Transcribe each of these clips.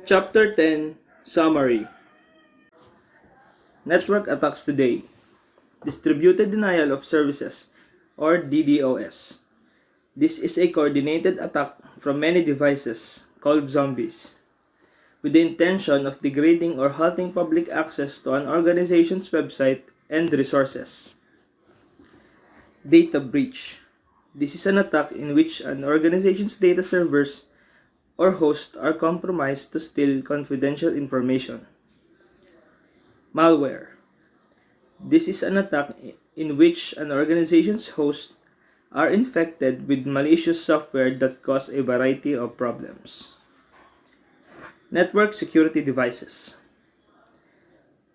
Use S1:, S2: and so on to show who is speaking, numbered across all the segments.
S1: Chapter 10 Summary. Network attacks today. Distributed Denial of Services, or DDoS. This is a coordinated attack from many devices, called zombies, with the intention of degrading or halting public access to an organization's website and resources. Data breach. This is an attack in which an organization's data servers or hosts are compromised to steal confidential information. Malware. This is an attack in which an organization's hosts are infected with malicious software that cause a variety of problems. Network security devices.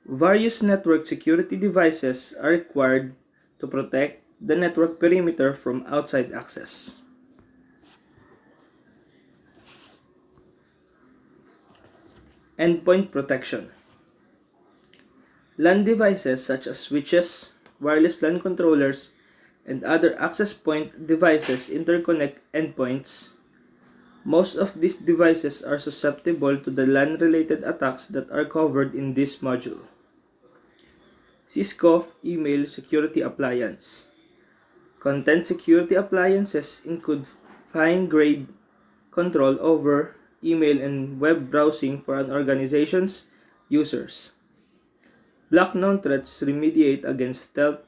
S1: Various network security devices are required to protect the network perimeter from outside access. Endpoint protection. LAN devices such as switches, wireless LAN controllers, and other access point devices interconnect endpoints. Most of these devices are susceptible to the LAN-related attacks that are covered in this module. Cisco Email Security Appliance. Content security appliances include fine-grained control over email and web browsing for an organization's users. Block known threats remediate against stealth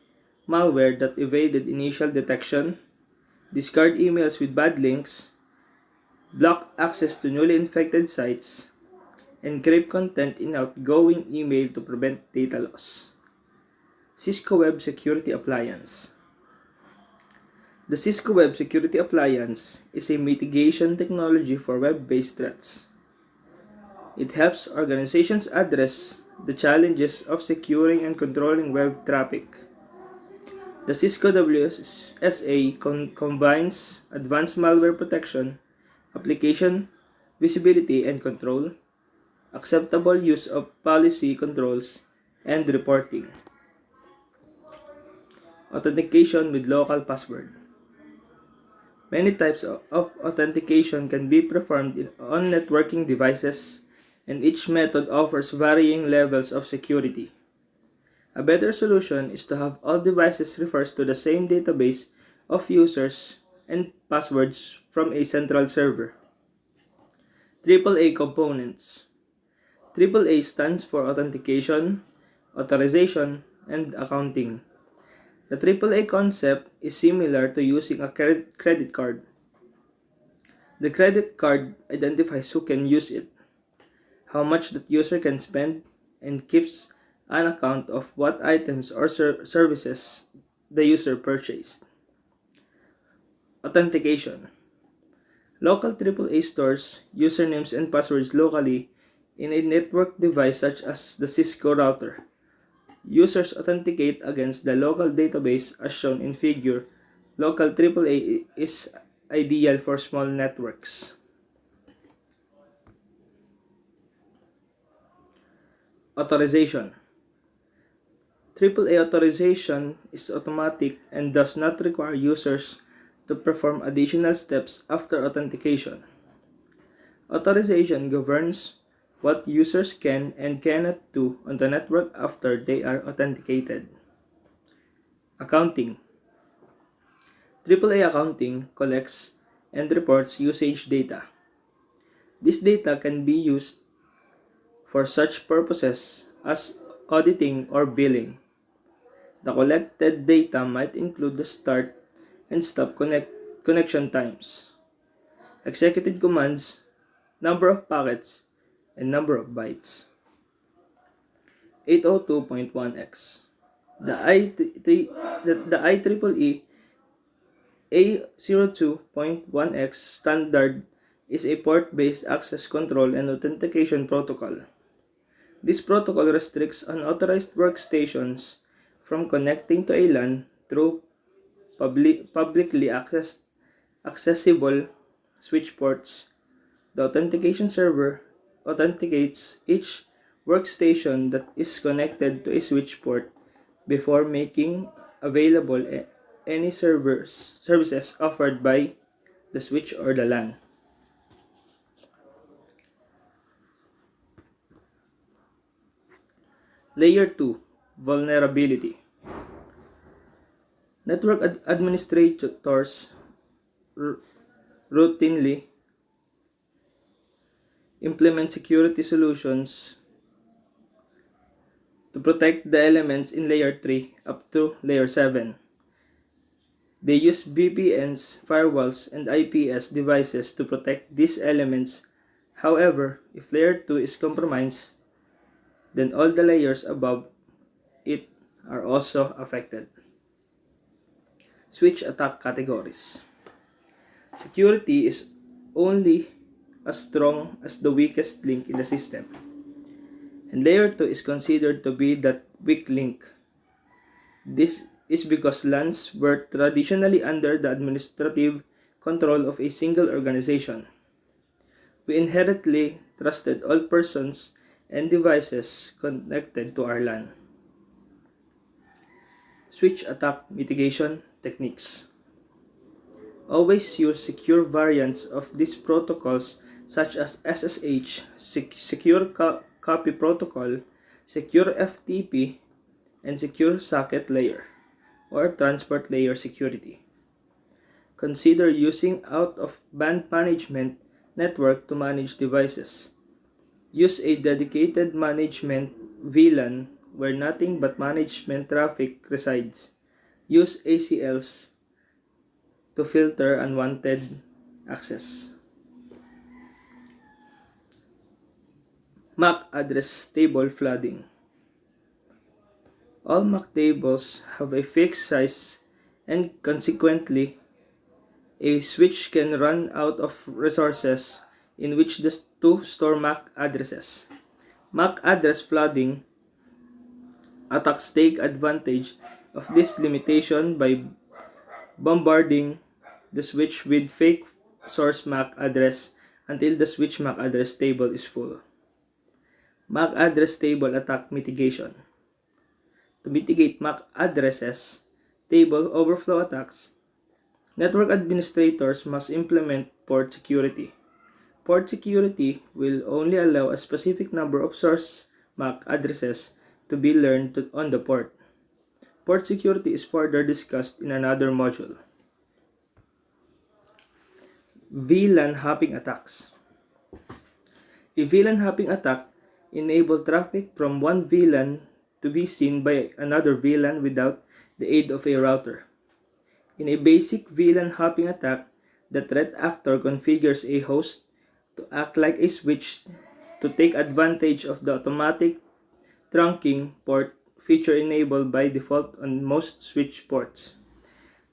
S1: malware that evaded initial detection, discard emails with bad links, block access to newly infected sites, encrypt content in outgoing email to prevent data loss. Cisco Web Security Appliance. The Cisco Web Security Appliance is a mitigation technology for web-based threats. It helps organizations address the challenges of securing and controlling web traffic. The Cisco WSA combines advanced malware protection, application visibility and control, acceptable use of policy controls, and reporting. Authentication with local password. Many types of authentication can be performed on networking devices, and each method offers varying levels of security. A better solution is to have all devices refers to the same database of users and passwords from a central server. AAA components. AAA stands for Authentication, Authorization, and Accounting. The AAA concept is similar to using a credit card. The credit card identifies who can use it, how much that user can spend, and keeps an account of what items or services the user purchased. Authentication. Local AAA stores usernames and passwords locally in a network device such as the Cisco router. Users authenticate against the local database as shown in figure. Local AAA is ideal for small networks. Authorization. AAA authorization is automatic and does not require users to perform additional steps after authentication. Authorization governs what users can and cannot do on the network after they are authenticated. Accounting. AAA accounting collects and reports usage data. This data can be used for such purposes as auditing or billing. The collected data might include the start and stop connection times, executed commands, number of packets, and number of bytes. 802.1x. The IEEE A02.1x standard is a port-based access control and authentication protocol. This protocol restricts unauthorized workstations from connecting to a LAN through publicly accessible switch ports. The authentication server authenticates each workstation that is connected to a switch port before making available any services offered by the switch or the LAN. Layer 2, vulnerability. Network administrators routinely implement security solutions to protect the elements in layer 3 up to layer 7. They use VPNs, firewalls, and IPS devices to protect these elements. However, if layer 2 is compromised, then all the layers above it are also affected. Switch attack categories. Security is only as strong as the weakest link in the system, and layer 2 is considered to be that weak link. This is because LANs were traditionally under the administrative control of a single organization. We inherently trusted all persons and devices connected to our LAN. Switch attack mitigation techniques. Always use secure variants of these protocols such as SSH, Secure Copy Protocol, Secure FTP, and Secure Socket Layer, or Transport Layer Security. Consider using out-of-band management network to manage devices. Use a dedicated management VLAN where nothing but management traffic resides. Use ACLs to filter unwanted access. MAC address table flooding. All MAC tables have a fixed size, and consequently, a switch can run out of resources in which to store MAC addresses. MAC address flooding attacks take advantage of this limitation by bombarding the switch with fake source MAC address until the switch MAC address table is full. MAC address table attack mitigation. To mitigate MAC addresses table overflow attacks, network administrators must implement port security. Port security will only allow a specific number of source MAC addresses to be learned on the port. Port security is further discussed in another module. VLAN hopping attacks. A VLAN hopping attack enables traffic from one VLAN to be seen by another VLAN without the aid of a router. In a basic VLAN hopping attack, the threat actor configures a host to act like a switch to take advantage of the automatic trunking port feature enabled by default on most switch ports.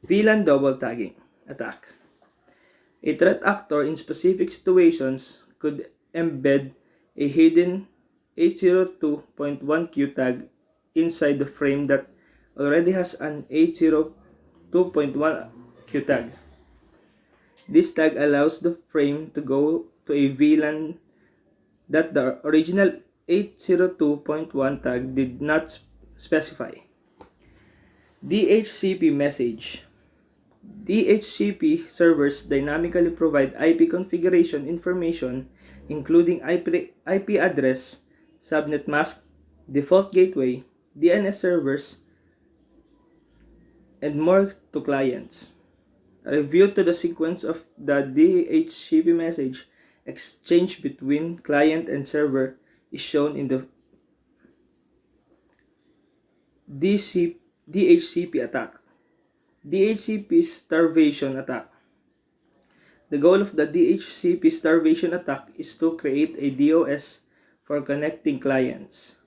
S1: VLAN double tagging attack. A threat actor in specific situations could embed a hidden 802.1Q tag inside the frame that already has an 802.1Q tag. This tag allows the frame to go to a VLAN that the original 802.1 tag did not specify. DHCP message. DHCP servers dynamically provide IP configuration information including IP address, subnet mask, default gateway, DNS servers, and more to clients. A review to the sequence of the DHCP message exchange between client and server is shown in the DHCP attack. DHCP starvation attack. The goal of the DHCP starvation attack is to create a DOS for connecting clients.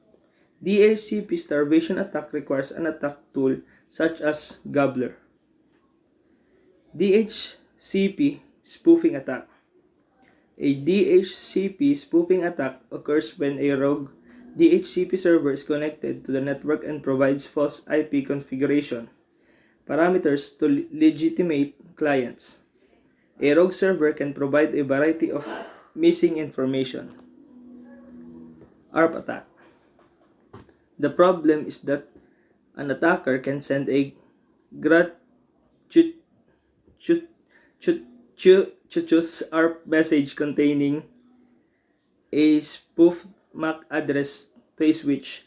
S1: DHCP starvation attack requires an attack tool such as Gobbler. DHCP spoofing attack. A DHCP spoofing attack occurs when a rogue DHCP server is connected to the network and provides false IP configuration parameters to legitimate clients. A rogue server can provide a variety of missing information. ARP attack. The problem is that an attacker can send a gratuitous ARP message containing a spoofed MAC address to a switch.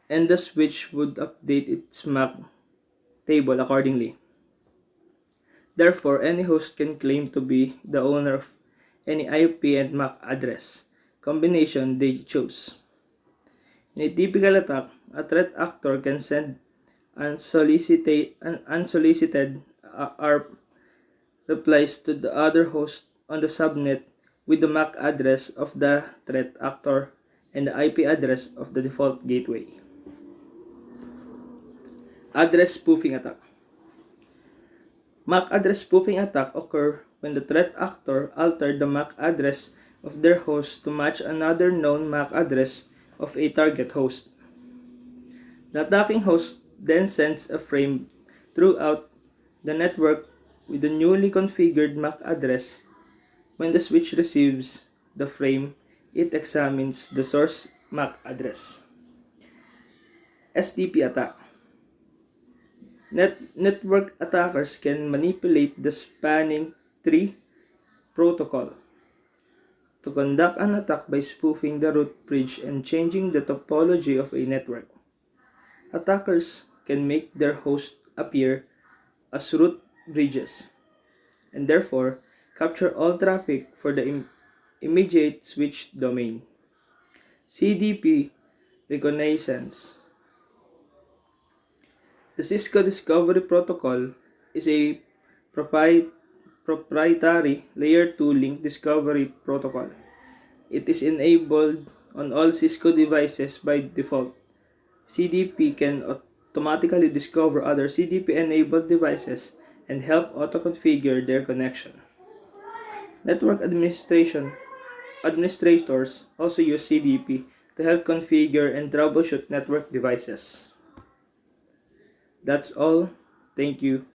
S1: and the switch would update its MAC table accordingly. Therefore, any host can claim to be the owner of any IP and MAC address combination they choose. In a typical attack, a threat actor can send unsolicited ARP replies to the other host on the subnet with the MAC address of the threat actor and the IP address of the default gateway. Address spoofing attack. MAC address spoofing attack occur when the threat actor altered the MAC address of their host to match another known MAC address of a target host. The attacking host then sends a frame throughout the network with the newly configured MAC address. When the switch receives the frame, it examines the source MAC address. STP attack. Network attackers can manipulate the spanning tree protocol to conduct an attack by spoofing the root bridge and changing the topology of a network. Attackers can make their host appear as root bridges and therefore capture all traffic for the immediate switch domain. CDP reconnaissance. The Cisco Discovery Protocol is a proprietary Layer 2 link discovery protocol. It is enabled on all Cisco devices by default. CDP can automatically discover other CDP-enabled devices and help auto-configure their connection. Network administrators also use CDP to help configure and troubleshoot network devices. That's all. Thank you.